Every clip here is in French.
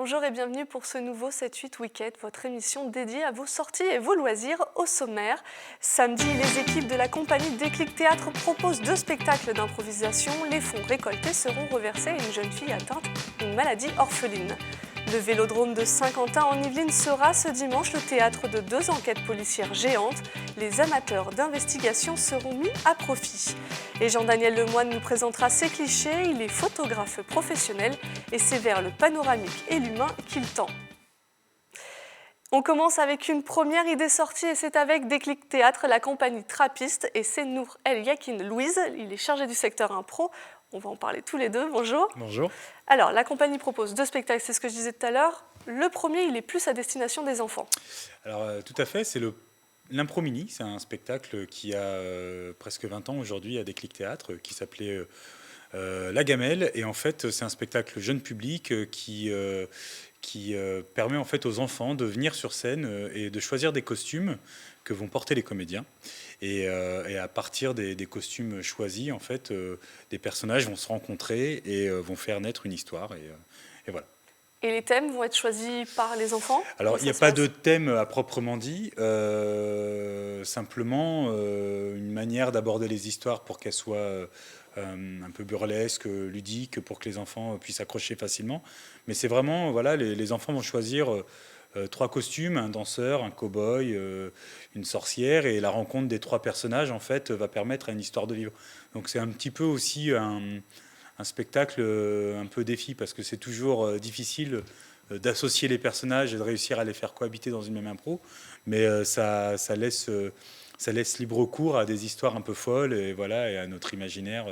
Bonjour et bienvenue pour ce nouveau 7-8 Week-end, votre émission dédiée à vos sorties et vos loisirs au sommaire. Samedi, les équipes de la compagnie Déclic Théâtre proposent 2 spectacles d'improvisation. Les fonds récoltés seront reversés à une jeune fille atteinte d'une maladie orpheline. Le Vélodrome de Saint-Quentin en Yvelines sera ce dimanche le théâtre de 2 enquêtes policières géantes. Les amateurs d'investigation seront mis à profit. Et Jean-Daniel Lemoine nous présentera ses clichés. Il est photographe professionnel et c'est vers le panoramique et l'humain qu'il tend. On commence avec une première idée sortie et c'est avec Déclic Théâtre, la compagnie Trappiste, et c'est Nour El Yakin Louise. Il est chargé du secteur impro. On va en parler tous les deux. Bonjour. Bonjour. Alors, la compagnie propose 2 spectacles, c'est ce que je disais tout à l'heure. Le premier, il est plus à destination des enfants. Alors, tout à fait, c'est l'Impro Mini. C'est un spectacle qui a presque 20 ans aujourd'hui à Déclic Théâtre, qui s'appelait La Gamelle. Et en fait, c'est un spectacle jeune public qui permet en fait aux enfants de venir sur scène et de choisir des costumes que vont porter les comédiens. Et à partir des costumes choisis, en fait, des personnages vont se rencontrer et vont faire naître une histoire. Et voilà. Et les thèmes vont être choisis par les enfants? Alors, il n'y a pas de thème à proprement dit, simplement une manière d'aborder les histoires pour qu'elles soient un peu burlesques, ludiques, pour que les enfants puissent accrocher facilement. Mais c'est vraiment, voilà, les enfants vont choisir 3 costumes, un danseur, un cow-boy, une sorcière, et la rencontre des 3 personnages, en fait, va permettre à une histoire de vivre. Donc c'est un petit peu aussi un spectacle un peu défi, parce que c'est toujours difficile d'associer les personnages et de réussir à les faire cohabiter dans une même impro, mais ça laisse libre cours à des histoires un peu folles et, voilà, et à notre imaginaire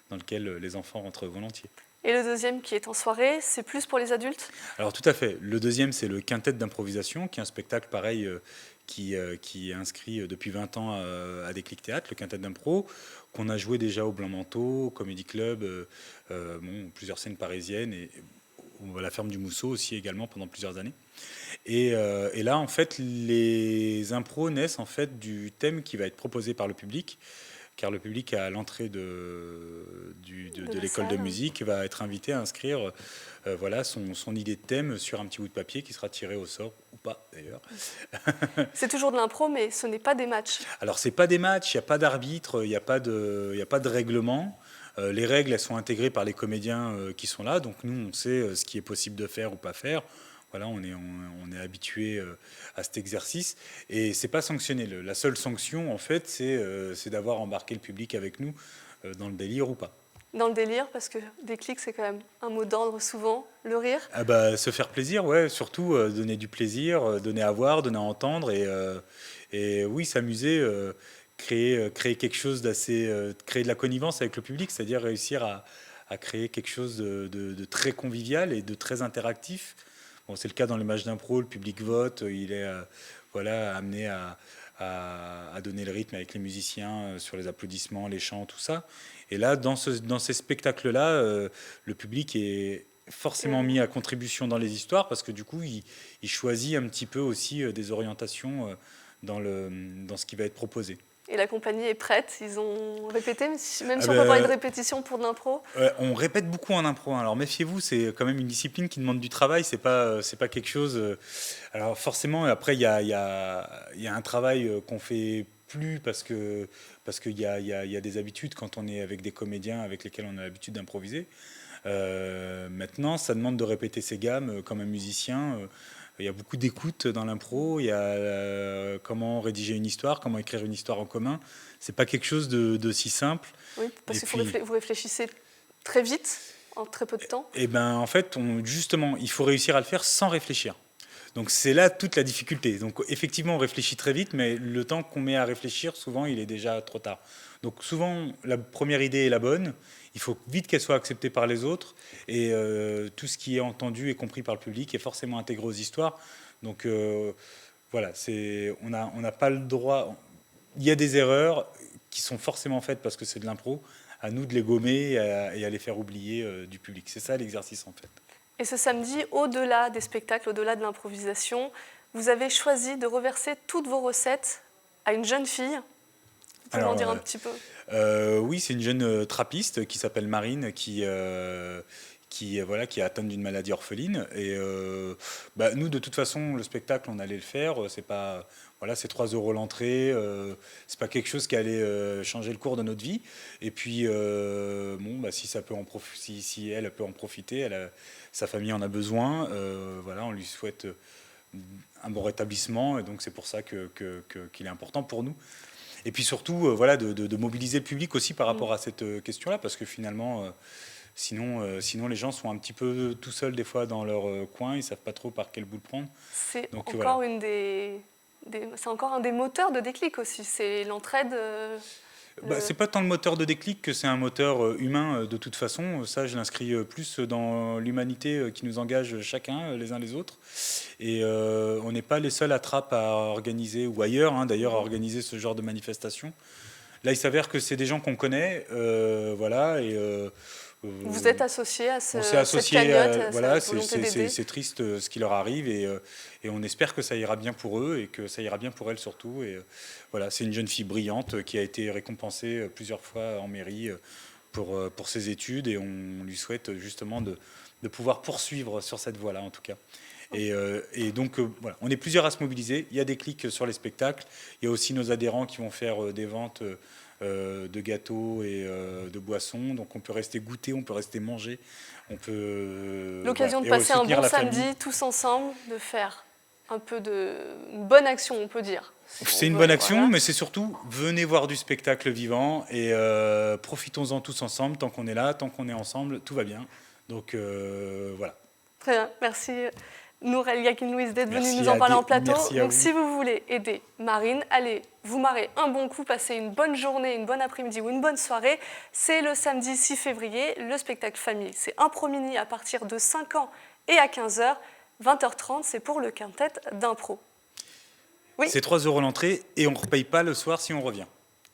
dans lequel les enfants rentrent volontiers. Et le deuxième qui est en soirée, c'est plus pour les adultes? Alors tout à fait, le deuxième c'est le Quintet d'improvisation, qui est un spectacle pareil qui est inscrit depuis 20 ans à Déclic Théâtre, le Quintet d'impro, qu'on a joué déjà au Blanc Manteau, au Comedy Club, plusieurs scènes parisiennes, et à la ferme du Mousseau aussi également pendant plusieurs années. Et là, en fait, les impros naissent en fait du thème qui va être proposé par le public, car le public à l'entrée de l'école de musique va être invité à inscrire voilà, son idée de thème sur un petit bout de papier qui sera tiré au sort, ou pas d'ailleurs. C'est toujours de l'impro, mais ce n'est pas des matchs. Alors, c'est pas des matchs, il n'y a pas d'arbitre, il n'y a pas de règlement. Les règles, elles sont intégrées par les comédiens qui sont là, donc nous, on sait ce qui est possible de faire ou pas faire. Voilà, on est habitué à cet exercice, et c'est pas sanctionné. La seule sanction, en fait, c'est d'avoir embarqué le public avec nous dans le délire ou pas. Dans le délire, parce que déclic, c'est quand même un mot d'ordre souvent, le rire. Ah bah, se faire plaisir, ouais, surtout donner du plaisir, donner à voir, donner à entendre, et oui, s'amuser, créer quelque chose d'assez, créer de la connivence avec le public, c'est-à-dire réussir à créer quelque chose de très convivial et de très interactif. Bon, c'est le cas dans les matchs d'impro, le public vote, il est voilà, amené à donner le rythme avec les musiciens sur les applaudissements, les chants, tout ça. Et là, dans ces spectacles-là, le public est forcément mis à contribution dans les histoires, parce que du coup, il choisit un petit peu aussi des orientations dans ce qui va être proposé. Et la compagnie est prête, ils ont répété, même si on ben, peut parler de répétition pour de l'impro. On répète beaucoup en impro, hein. Alors méfiez-vous, c'est quand même une discipline qui demande du travail, c'est pas quelque chose... alors forcément, après, il y a un travail qu'on fait plus parce qu'il y a des habitudes quand on est avec des comédiens avec lesquels on a l'habitude d'improviser. Maintenant, ça demande de répéter ses gammes comme un musicien. Il y a beaucoup d'écoute dans l'impro. Il y a comment rédiger une histoire, comment écrire une histoire en commun. C'est pas quelque chose de si simple. Oui, parce Et que puis, vous réfléchissez très vite, en très peu de temps. et ben, en fait, justement, il faut réussir à le faire sans réfléchir. Donc c'est là toute la difficulté. Donc effectivement, on réfléchit très vite, mais le temps qu'on met à réfléchir, souvent, il est déjà trop tard. Donc souvent, la première idée est la bonne. Il faut vite qu'elle soit acceptée par les autres. Et tout ce qui est entendu et compris par le public est forcément intégré aux histoires. Donc voilà, on n'a pas le droit... Il y a des erreurs qui sont forcément faites parce que c'est de l'impro. À nous de les gommer et à les faire oublier du public. C'est ça l'exercice, en fait. Et ce samedi, au-delà des spectacles, au-delà de l'improvisation, vous avez choisi de reverser toutes vos recettes à une jeune fille. Vous pouvez m'en dire un petit peu? Oui, c'est une jeune trappiste qui s'appelle Marine, qui voilà, qui est atteinte d'une maladie orpheline. Et nous, de toute façon, le spectacle, on allait le faire. C'est pas, voilà, c'est 3 € l'entrée. C'est pas quelque chose qui allait changer le cours de notre vie. Et puis, si ça peut si elle peut en profiter, sa famille en a besoin. Voilà, on lui souhaite un bon rétablissement. Et donc, c'est pour ça qu'il est important pour nous. Et puis surtout, voilà, de mobiliser le public aussi par rapport à cette question-là, parce que finalement, sinon les gens sont un petit peu tout seuls des fois dans leur coin, ils savent pas trop par quel bout le prendre. C'est encore voilà. C'est encore un des moteurs de Déclic aussi, c'est l'entraide. C'est pas tant le moteur de Déclic que c'est un moteur humain de toute façon. Ça, je l'inscris plus dans l'humanité qui nous engage chacun, les uns les autres. Et on n'est pas les seuls à Trappes à organiser, ou ailleurs d'ailleurs, à organiser ce genre de manifestation. Là, il s'avère que c'est des gens qu'on connaît, voilà, et... vous êtes associés à cette cagnotte, voilà, c'est triste ce qui leur arrive et on espère que ça ira bien pour eux et que ça ira bien pour elle surtout. Et voilà, c'est une jeune fille brillante qui a été récompensée plusieurs fois en mairie pour ses études et on lui souhaite justement de pouvoir poursuivre sur cette voie-là en tout cas. Et donc voilà, on est plusieurs à se mobiliser. Il y a des clics sur les spectacles. Il y a aussi nos adhérents qui vont faire des ventes de gâteaux et de boissons. Donc on peut rester goûter, on peut rester manger. On peut l'occasion de passer un bon samedi tous ensemble, de faire un peu une bonne action, on peut dire. C'est une bonne action, voilà. Mais c'est surtout venez voir du spectacle vivant et profitons-en tous ensemble. Tant qu'on est là, tant qu'on est ensemble, tout va bien. Donc voilà. Très bien, merci. Nourel Yakin-Louise d'être venue nous en parler en plateau. Donc si vous voulez aider Marine, allez vous marrer un bon coup, passer une bonne journée, une bonne après-midi ou une bonne soirée. C'est le samedi 6 février, le spectacle famille. C'est Impro-Mini à partir de 5 ans et à 15h. 20h30, c'est pour le quintet d'impro. Oui. C'est 3 € l'entrée et on ne repaye pas le soir si on revient.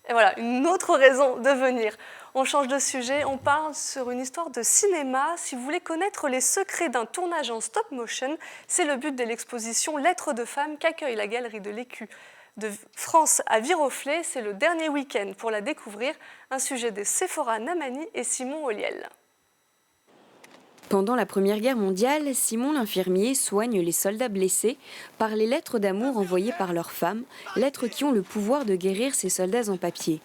Et voilà, une autre raison de venir. On change de sujet, on parle sur une histoire de cinéma. Si vous voulez connaître les secrets d'un tournage en stop motion, c'est le but de l'exposition Lettres de femmes qu'accueille la galerie de l'Écu de France à Viroflay. C'est le dernier week-end pour la découvrir. Un sujet de Sephora Namani et Simon Oliel. Pendant la Première Guerre mondiale, Simon l'infirmier soigne les soldats blessés par les lettres d'amour envoyées par leurs femmes, lettres qui ont le pouvoir de guérir ces soldats en papier.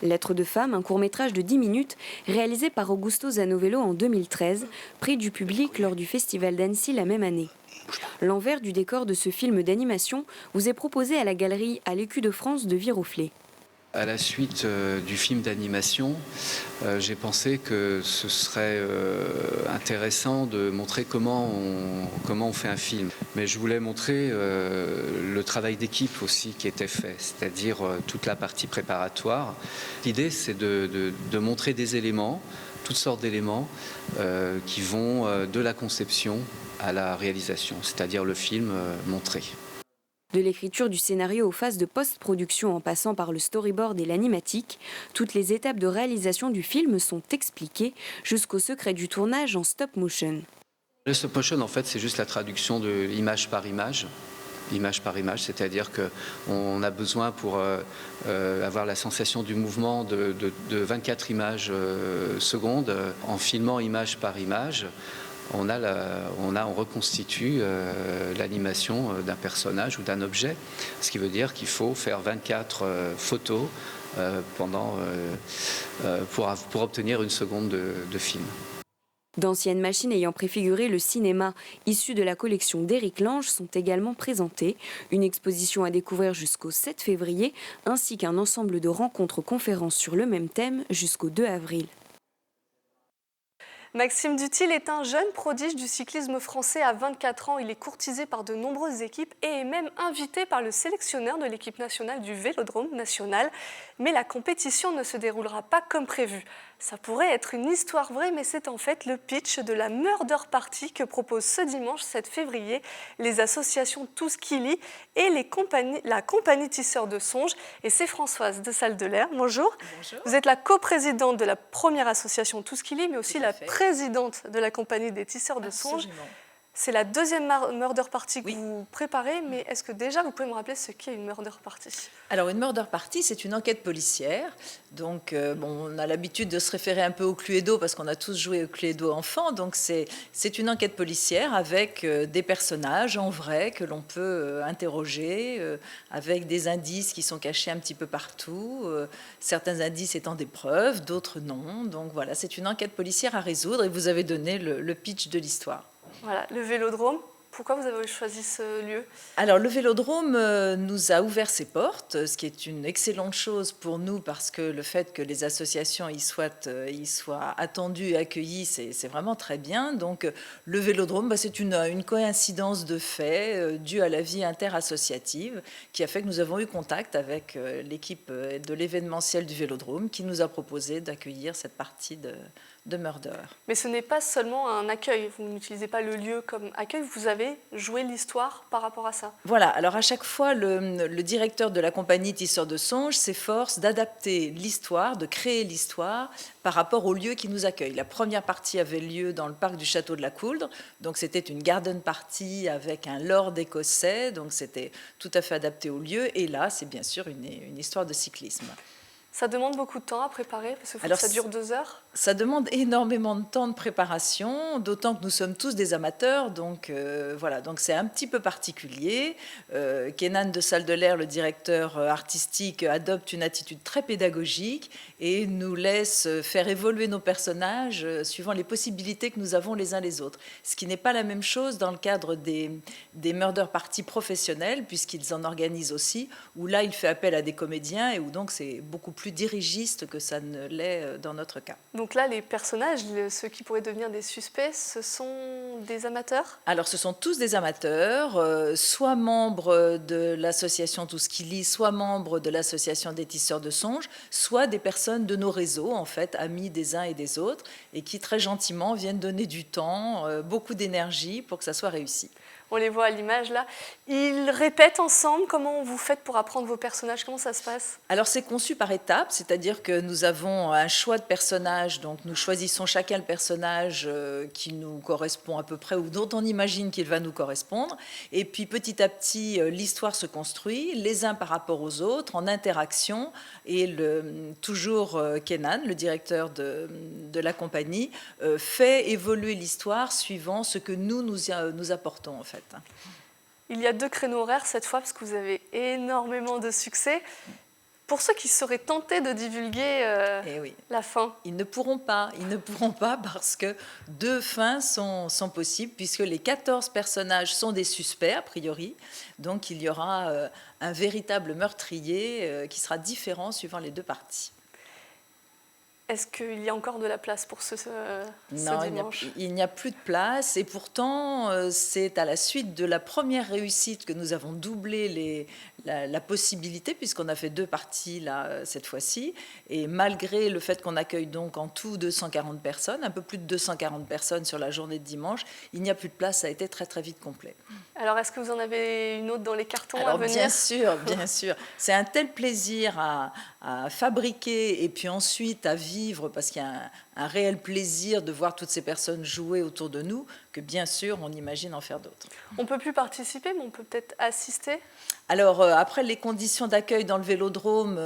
Lettres de femmes, un court-métrage de 10 minutes réalisé par Augusto Zanovello en 2013, prix du public lors du Festival d'Annecy la même année. L'envers du décor de ce film d'animation vous est proposé à la galerie à l'Écu de France de Viroflay. À la suite du film d'animation, j'ai pensé que ce serait intéressant de montrer comment on fait un film. Mais je voulais montrer le travail d'équipe aussi qui était fait, c'est-à-dire toute la partie préparatoire. L'idée, c'est de montrer des éléments, toutes sortes d'éléments qui vont de la conception à la réalisation, c'est-à-dire le film montré. De l'écriture du scénario aux phases de post-production en passant par le storyboard et l'animatique, toutes les étapes de réalisation du film sont expliquées jusqu'au secret du tournage en stop motion. Le stop motion, en fait, c'est juste la traduction de image par image, c'est-à-dire qu'on a besoin pour avoir la sensation du mouvement de 24 images secondes. En filmant image par image, on reconstitue l'animation d'un personnage ou d'un objet, ce qui veut dire qu'il faut faire 24 photos pour obtenir une seconde de film. D'anciennes machines ayant préfiguré le cinéma issues de la collection d'Éric Lange sont également présentées. Une exposition à découvrir jusqu'au 7 février, ainsi qu'un ensemble de rencontres-conférences sur le même thème jusqu'au 2 avril. Maxime Duthil est un jeune prodige du cyclisme français à 24 ans. Il est courtisé par de nombreuses équipes et est même invité par le sélectionneur de l'équipe nationale du Vélodrome national. Mais la compétition ne se déroulera pas comme prévu. Ça pourrait être une histoire vraie, mais c'est en fait le pitch de la Murder Party que propose ce dimanche 7 février les associations Tous qui lit et la compagnie Tisseurs de Songes. Et c'est Françoise de Salle-de-l'Air. Bonjour. Bonjour. Vous êtes la coprésidente de la première association Tous qui lit, mais aussi la présidente de la compagnie des Tisseurs de Songes. C'est la deuxième murder party que vous préparez, mais est-ce que déjà vous pouvez me rappeler ce qu'est une murder party? Alors une murder party, c'est une enquête policière. Donc on a l'habitude de se référer un peu au Cluedo parce qu'on a tous joué au Cluedo enfant. Donc c'est une enquête policière avec des personnages en vrai que l'on peut interroger, avec des indices qui sont cachés un petit peu partout. Certains indices étant des preuves, d'autres non. Donc voilà, c'est une enquête policière à résoudre et vous avez donné le pitch de l'histoire. Voilà, le Vélodrome. Pourquoi vous avez choisi ce lieu? Alors le Vélodrome nous a ouvert ses portes, ce qui est une excellente chose pour nous parce que le fait que les associations y soient attendues et accueillies, c'est vraiment très bien. Donc le Vélodrome, c'est une coïncidence de faits due à la vie interassociative qui a fait que nous avons eu contact avec l'équipe de l'événementiel du Vélodrome qui nous a proposé d'accueillir cette partie de Murder. Mais ce n'est pas seulement un accueil, vous n'utilisez pas le lieu comme accueil, vous avez joué l'histoire par rapport à ça. Voilà, alors à chaque fois, le directeur de la compagnie Tisseurs de Songes s'efforce d'adapter l'histoire, de créer l'histoire par rapport au lieu qui nous accueille. La première partie avait lieu dans le parc du Château de la Couldre, donc c'était une garden party avec un lord écossais, donc c'était tout à fait adapté au lieu, et là, c'est bien sûr une histoire de cyclisme. Ça demande beaucoup de temps à préparer, parce que ça dure 2 heures. Ça demande énormément de temps de préparation, d'autant que nous sommes tous des amateurs, donc voilà, donc c'est un petit peu particulier. Kenan de Salle de l'Air, le directeur artistique, adopte une attitude très pédagogique et nous laisse faire évoluer nos personnages suivant les possibilités que nous avons les uns les autres. Ce qui n'est pas la même chose dans le cadre des murder parties professionnels, puisqu'ils en organisent aussi, où là il fait appel à des comédiens et où donc c'est beaucoup plus dirigiste que ça ne l'est dans notre cas. Donc là, les personnages, ceux qui pourraient devenir des suspects, ce sont des amateurs? Alors, ce sont tous des amateurs, soit membres de l'association Tout ce qui lit, soit membres de l'association des Tisseurs de Songes, soit des personnes de nos réseaux, en fait, amis des uns et des autres, et qui très gentiment viennent donner du temps, beaucoup d'énergie pour que ça soit réussi. On les voit à l'image là. Ils répètent ensemble. Comment vous faites pour apprendre vos personnages? Comment ça se passe? Alors c'est conçu par étapes, c'est-à-dire que nous avons un choix de personnages, donc nous choisissons chacun le personnage qui nous correspond à peu près ou dont on imagine qu'il va nous correspondre. Et puis petit à petit, l'histoire se construit, les uns par rapport aux autres, en interaction. Et toujours Kenan, le directeur de la compagnie, fait évoluer l'histoire suivant ce que nous apportons en fait. Il y a 2 créneaux horaires cette fois parce que vous avez énormément de succès. Pour ceux qui seraient tentés de divulguer la fin, ils ne pourront pas parce que 2 fins sont possibles puisque les 14 personnages sont des suspects a priori. Donc il y aura un véritable meurtrier qui sera différent suivant les 2 parties. Est-ce qu'il y a encore de la place pour ce dimanche? Il n'y a plus de place et pourtant c'est à la suite de la première réussite que nous avons doublé la possibilité puisqu'on a fait 2 parties là, cette fois-ci et malgré le fait qu'on accueille donc en tout 240 personnes, un peu plus de 240 personnes sur la journée de dimanche, il n'y a plus de place, ça a été très très vite complet. Alors est-ce que vous en avez une autre dans les cartons à venir? Bien sûr. C'est un tel plaisir à fabriquer et puis ensuite à vivre parce qu'il y a un réel plaisir de voir toutes ces personnes jouer autour de nous que bien sûr on imagine en faire d'autres. On ne peut plus participer mais on peut peut-être assister? Alors après les conditions d'accueil dans le Vélodrome,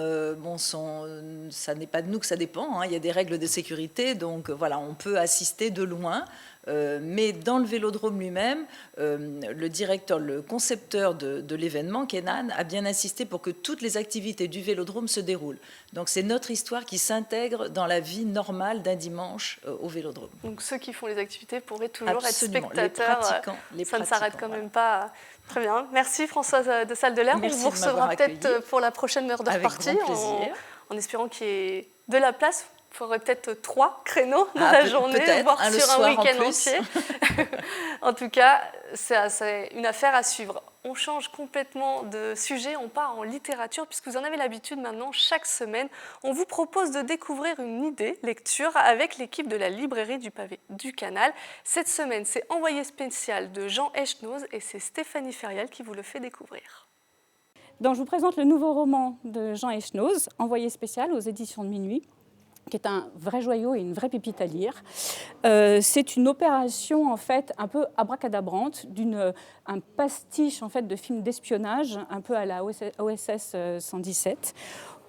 ça n'est pas de nous que ça dépend, hein. Il y a des règles de sécurité donc voilà, on peut assister de loin. Mais dans le Vélodrome lui-même, le directeur, le concepteur de l'événement, Kenan, a bien insisté pour que toutes les activités du Vélodrome se déroulent. Donc c'est notre histoire qui s'intègre dans la vie normale d'un dimanche au Vélodrome. Donc ceux qui font les activités pourraient toujours Absolument. être spectateurs. Ça ne s'arrête quand même pas. Très bien. Merci Françoise de Salle de l'Air. On vous recevra peut-être pour la prochaine Murder Party en espérant qu'il y ait de la place. Il faudrait peut-être 3 créneaux dans la journée, voire sur un week-end entier. En tout cas, c'est une affaire à suivre. On change complètement de sujet, on part en littérature, puisque vous en avez l'habitude maintenant, chaque semaine, on vous propose de découvrir une idée lecture avec l'équipe de la librairie du Pavé du Canal. Cette semaine, c'est Envoyé spécial de Jean Echnoz et c'est Stéphanie Ferial qui vous le fait découvrir. Donc, je vous présente le nouveau roman de Jean Echnoz, Envoyé spécial aux éditions de Minuit, qui est un vrai joyau et une vraie pépite à lire. C'est une opération en fait un peu abracadabrante, un pastiche en fait de film d'espionnage, un peu à la OSS 117,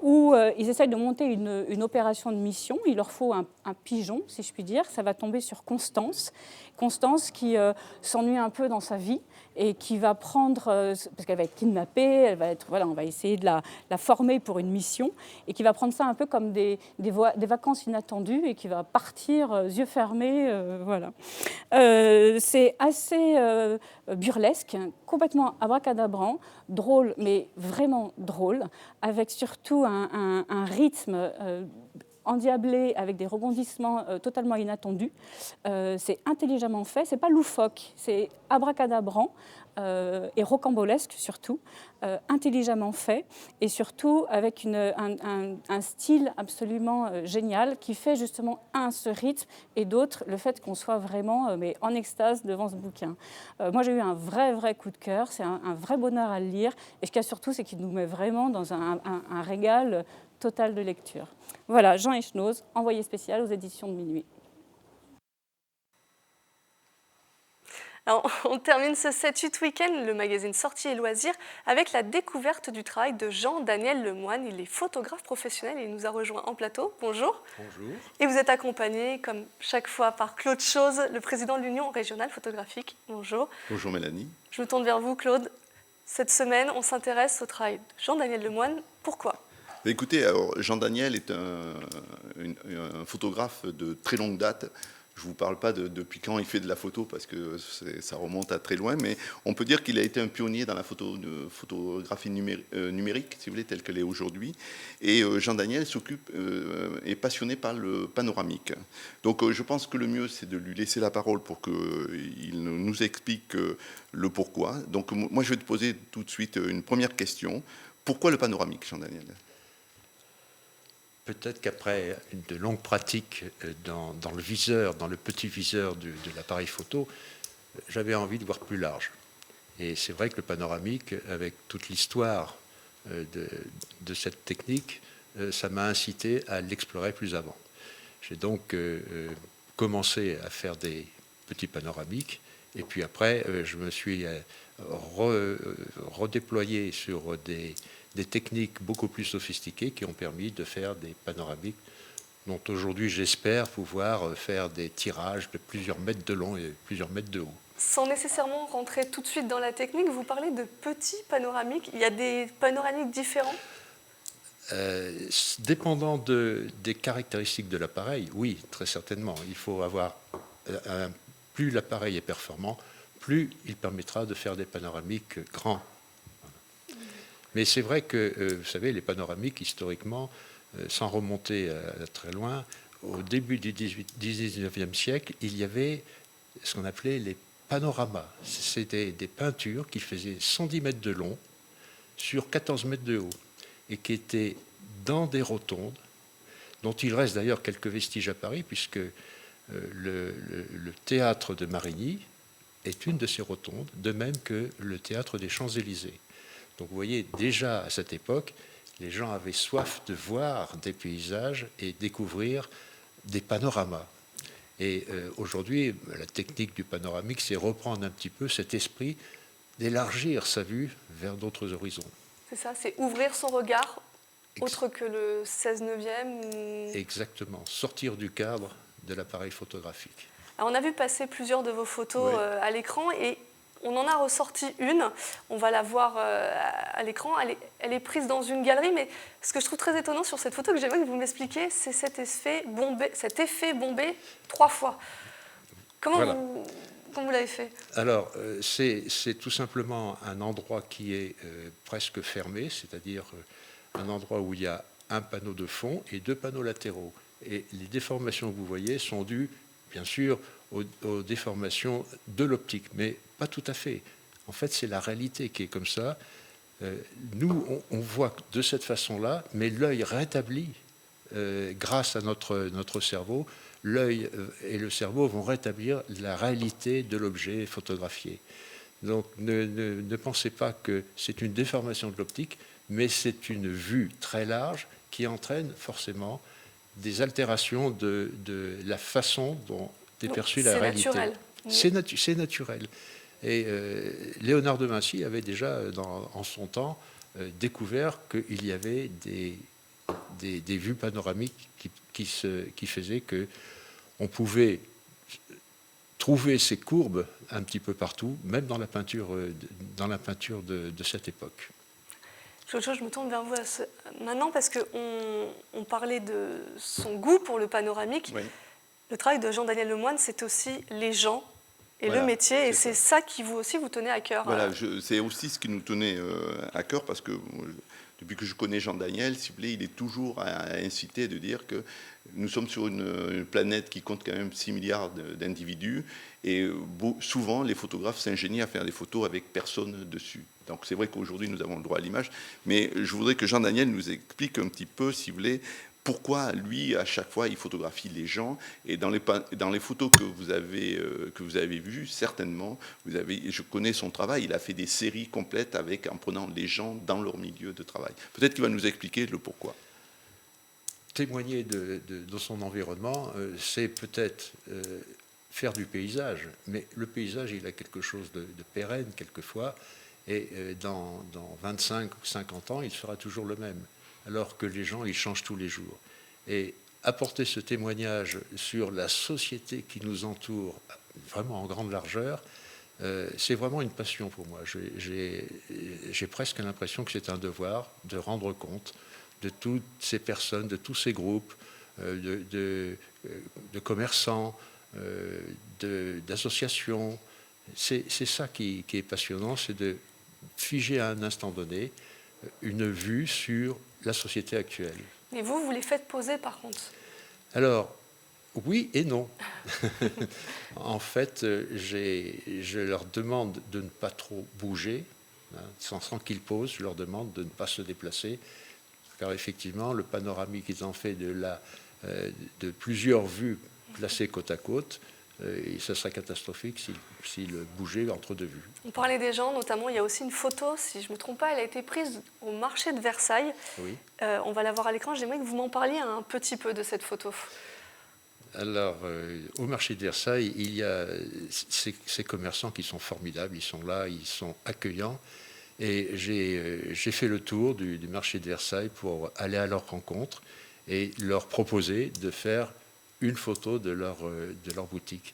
où ils essayent de monter une opération de mission. Il leur faut un pigeon, si je puis dire. Ça va tomber sur Constance. Constance qui s'ennuie un peu dans sa vie et qui va prendre, parce qu'elle va être kidnappée, on va essayer de la former pour une mission, et qui va prendre ça un peu comme des vacances inattendues et qui va partir yeux fermés. Voilà. C'est assez burlesque, complètement abracadabrant, drôle, mais vraiment drôle, avec surtout un rythme endiablé avec des rebondissements totalement inattendus. C'est intelligemment fait, c'est pas loufoque, c'est abracadabrant et rocambolesque surtout, intelligemment fait et surtout avec un style absolument génial qui fait justement ce rythme et d'autre le fait qu'on soit vraiment mais en extase devant ce bouquin. Moi j'ai eu un vrai coup de cœur, c'est un vrai bonheur à le lire et ce qu'il y a surtout c'est qu'il nous met vraiment dans un régal total de lecture. Voilà, Jean Echenoz, envoyé spécial aux éditions de Minuit. Alors, on termine ce 7-8 week-end, le magazine Sorties et Loisirs, avec la découverte du travail de Jean-Daniel Lemoine. Il est photographe professionnel et il nous a rejoint en plateau. Bonjour. Bonjour. Et vous êtes accompagné, comme chaque fois, par Claude Chose, le président de l'Union régionale photographique. Bonjour. Bonjour Mélanie. Je me tourne vers vous, Claude. Cette semaine, on s'intéresse au travail de Jean-Daniel Lemoine. Pourquoi ? Écoutez, alors, Jean-Daniel est un photographe de très longue date. Je ne vous parle pas depuis quand il fait de la photo, parce que ça remonte à très loin, mais on peut dire qu'il a été un pionnier dans la photographie numérique, si vous voulez, telle qu'elle est aujourd'hui. Et Jean-Daniel est passionné par le panoramique. Donc je pense que le mieux, c'est de lui laisser la parole pour qu'il nous explique le pourquoi. Donc moi, je vais te poser tout de suite une première question. Pourquoi le panoramique, Jean-Daniel ? Peut-être qu'après de longues pratiques dans le viseur, dans le petit viseur de l'appareil photo, j'avais envie de voir plus large. Et c'est vrai que le panoramique, avec toute l'histoire de cette technique, ça m'a incité à l'explorer plus avant. J'ai donc commencé à faire des petits panoramiques, et puis après, je me suis redéployé sur des techniques beaucoup plus sophistiquées qui ont permis de faire des panoramiques dont aujourd'hui j'espère pouvoir faire des tirages de plusieurs mètres de long et plusieurs mètres de haut. Sans nécessairement rentrer tout de suite dans la technique, vous parlez de petits panoramiques. Il y a des panoramiques différents ? Dépendant des caractéristiques de l'appareil, oui, très certainement. Il faut avoir plus l'appareil est performant, plus il permettra de faire des panoramiques grands. Mais c'est vrai que, vous savez, les panoramiques, historiquement, sans remonter à très loin, au début du 19e siècle, il y avait ce qu'on appelait les panoramas. C'était des peintures qui faisaient 110 mètres de long sur 14 mètres de haut et qui étaient dans des rotondes, dont il reste d'ailleurs quelques vestiges à Paris, puisque le théâtre de Marigny est une de ces rotondes, de même que le théâtre des Champs-Élysées. Donc vous voyez, déjà à cette époque, les gens avaient soif de voir des paysages et découvrir des panoramas. Et aujourd'hui, la technique du panoramique, c'est reprendre un petit peu cet esprit d'élargir sa vue vers d'autres horizons. C'est ça, c'est ouvrir son regard autre que le 16/9e. Exactement, sortir du cadre de l'appareil photographique. Alors, on a vu passer plusieurs de vos photos à l'écran et on en a ressorti une. On va la voir à l'écran. Elle est prise dans une galerie, mais ce que je trouve très étonnant sur cette photo, que j'aimerais que vous m'expliquiez, c'est cet effet bombé 3 fois. Comment vous l'avez fait ? Alors, c'est tout simplement un endroit qui est presque fermé, c'est-à-dire un endroit où il y a un panneau de fond et 2 panneaux latéraux. Et les déformations que vous voyez sont dues, bien sûr, aux déformations de l'optique, mais pas tout à fait. En fait, c'est la réalité qui est comme ça. Nous, on voit de cette façon-là, mais l'œil rétablit, grâce à notre cerveau, l'œil et le cerveau vont rétablir la réalité de l'objet photographié. Donc, ne pensez pas que c'est une déformation de l'optique, mais c'est une vue très large qui entraîne forcément des altérations de la façon dont déperçu la réalité. Naturel. C'est naturel. Et Léonard de Vinci avait déjà, en son temps, découvert qu'il y avait des vues panoramiques qui faisaient qu'on pouvait trouver ces courbes un petit peu partout, même dans la peinture de cette époque. Jojo, je me tourne vers vous maintenant parce qu'on parlait de son goût pour le panoramique. Oui. Le travail de Jean-Daniel Lemoine, c'est aussi les gens et Voilà, le métier, et c'est c'est ça qui vous tenait à cœur. Voilà, c'est aussi ce qui nous tenait à cœur, parce que depuis que je connais Jean-Daniel, si vous voulez, il est toujours à inciter de dire que nous sommes sur une planète qui compte quand même 6 milliards d'individus, et souvent les photographes s'ingénient à faire des photos avec personne dessus. Donc c'est vrai qu'aujourd'hui nous avons le droit à l'image, mais je voudrais que Jean-Daniel nous explique un petit peu, si vous voulez, pourquoi lui, à chaque fois, il photographie les gens. Et dans les photos que vous avez vues, certainement, je connais son travail, il a fait des séries complètes en prenant les gens dans leur milieu de travail. Peut-être qu'il va nous expliquer le pourquoi. Témoigner de son environnement, c'est peut-être faire du paysage, mais le paysage, il a quelque chose de pérenne quelquefois, et dans 25 ou 50 ans, il sera toujours le même, alors que les gens, ils changent tous les jours. Et apporter ce témoignage sur la société qui nous entoure, vraiment en grande largeur, c'est vraiment une passion pour moi. J'ai presque l'impression que c'est un devoir de rendre compte de toutes ces personnes, de tous ces groupes, de commerçants, d'associations. C'est ça qui est passionnant, c'est de figer à un instant donné une vue sur la société actuelle. Et vous les faites poser par contre? Alors, oui et non. En fait, je leur demande de ne pas trop bouger, sans qu'ils posent, je leur demande de ne pas se déplacer, car effectivement, le panoramique étant fait de plusieurs vues placées côte à côte, et ce serait catastrophique s'il bougeait entre deux vues. On parlait des gens, notamment, il y a aussi une photo, si je ne me trompe pas, elle a été prise au marché de Versailles. Oui. On va la voir à l'écran, j'aimerais que vous m'en parliez un petit peu de cette photo. Alors, au marché de Versailles, il y a ces commerçants qui sont formidables, ils sont là, ils sont accueillants. Et j'ai fait le tour du marché de Versailles pour aller à leur rencontre et leur proposer de faire une photo de leur boutique.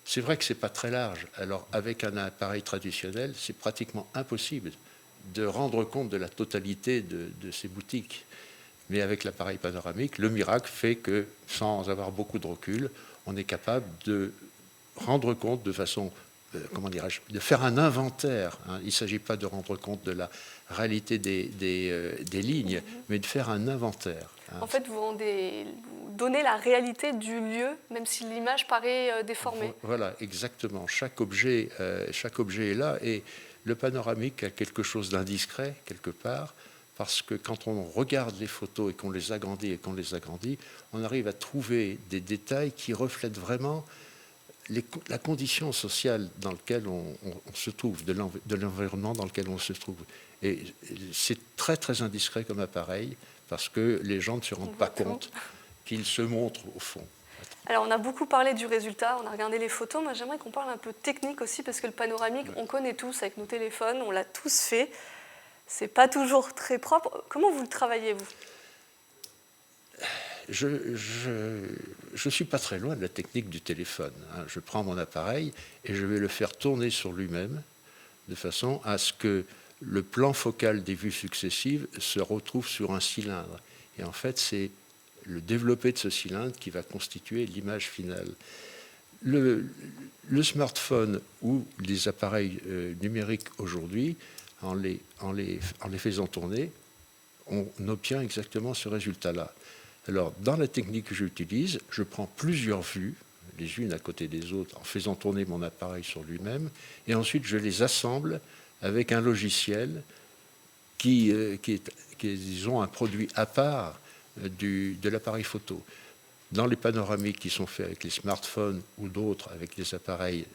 C'est vrai que ce n'est pas très large. Alors, avec un appareil traditionnel, c'est pratiquement impossible de rendre compte de la totalité de ces boutiques. Mais avec l'appareil panoramique, le miracle fait que, sans avoir beaucoup de recul, on est capable de rendre compte de façon, de faire un inventaire. Il ne s'agit pas de rendre compte de la réalité des lignes, mais de faire un inventaire. En fait, vous donnez la réalité du lieu, même si l'image paraît déformée. Voilà, exactement. Chaque objet est là, et le panoramique a quelque chose d'indiscret, quelque part, parce que quand on regarde les photos et qu'on les agrandit on arrive à trouver des détails qui reflètent vraiment la condition sociale dans laquelle on se trouve, de l'environnement dans lequel on se trouve. Et c'est très, très indiscret comme appareil, parce que les gens ne se rendent pas compte qu'ils se montrent au fond. Alors, on a beaucoup parlé du résultat, on a regardé les photos. Moi, j'aimerais qu'on parle un peu technique aussi, parce que le panoramique, on connaît tous avec nos téléphones, on l'a tous fait. C'est pas toujours très propre. Comment vous le travaillez, vous ? Je suis pas très loin de la technique du téléphone. Je prends mon appareil et je vais le faire tourner sur lui-même, de façon à ce que le plan focal des vues successives se retrouve sur un cylindre. Et en fait, c'est le développé de ce cylindre qui va constituer l'image finale. Le smartphone ou les appareils numériques aujourd'hui, en les faisant tourner, on obtient exactement ce résultat-là. Alors, dans la technique que j'utilise, je prends plusieurs vues, les unes à côté des autres, en faisant tourner mon appareil sur lui-même, et ensuite je les assemble avec un logiciel qui est, disons, un produit à part de l'appareil photo. Dans les panoramiques qui sont faits avec les smartphones ou d'autres avec des appareils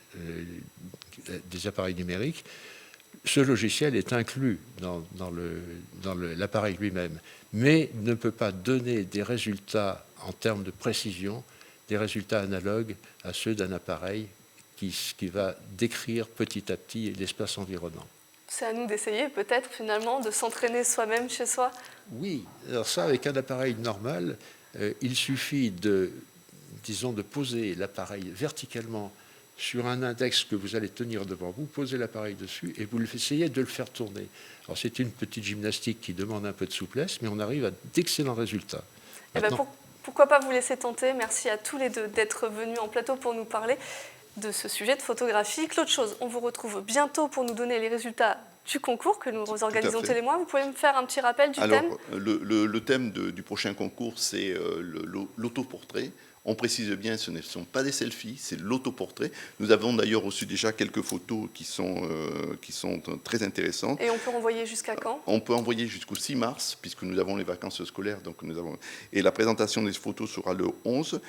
numériques, ce logiciel est inclus dans l'appareil lui-même, mais ne peut pas donner des résultats en termes de précision, des résultats analogues à ceux d'un appareil qui va décrire petit à petit l'espace environnant. C'est à nous d'essayer peut-être finalement de s'entraîner soi-même chez soi. Oui, alors ça avec un appareil normal, il suffit disons, de poser l'appareil verticalement sur un index que vous allez tenir devant vous, posez l'appareil dessus et vous essayez de le faire tourner. Alors c'est une petite gymnastique qui demande un peu de souplesse, mais on arrive à d'excellents résultats. Pourquoi pas vous laisser tenter. Merci à tous les deux d'être venus en plateau pour nous parler de ce sujet de photographie. Claude Chose, on vous retrouve bientôt pour nous donner les résultats du concours que nous organisons tous les mois. Vous pouvez me faire un petit rappel du thème ? Le thème du prochain concours, c'est l'autoportrait. On précise bien, ce ne sont pas des selfies, c'est l'autoportrait. Nous avons d'ailleurs reçu déjà quelques photos qui sont très intéressantes. Et on peut envoyer jusqu'à quand ? On peut envoyer jusqu'au 6 mars, puisque nous avons les vacances scolaires. Et la présentation des photos sera le 11.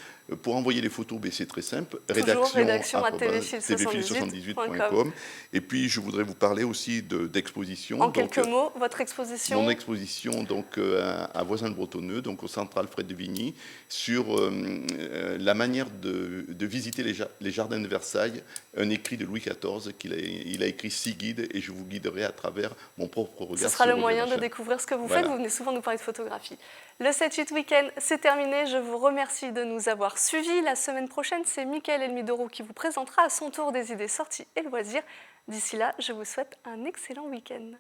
Pour envoyer les photos, c'est très simple. Rédaction à tvfil78.com. Et puis, je voudrais vous parler aussi d'exposition. En quelques mots, votre exposition ? Mon exposition donc, à Voisin-le-Bretonneux, donc au centre Alfred de Vigny, sur la manière de visiter les jardins de Versailles, un écrit de Louis XIV, il a écrit 6 guides, et je vous guiderai à travers mon propre regard. Ce sera le moyen de découvrir ce que vous faites. Vous venez souvent nous parler de photographie. Le 7-8 Week-end, c'est terminé. Je vous remercie de nous avoir suivis. La semaine prochaine, c'est Mickaël Elmidoro qui vous présentera à son tour des idées sorties et loisirs. D'ici là, je vous souhaite un excellent week-end.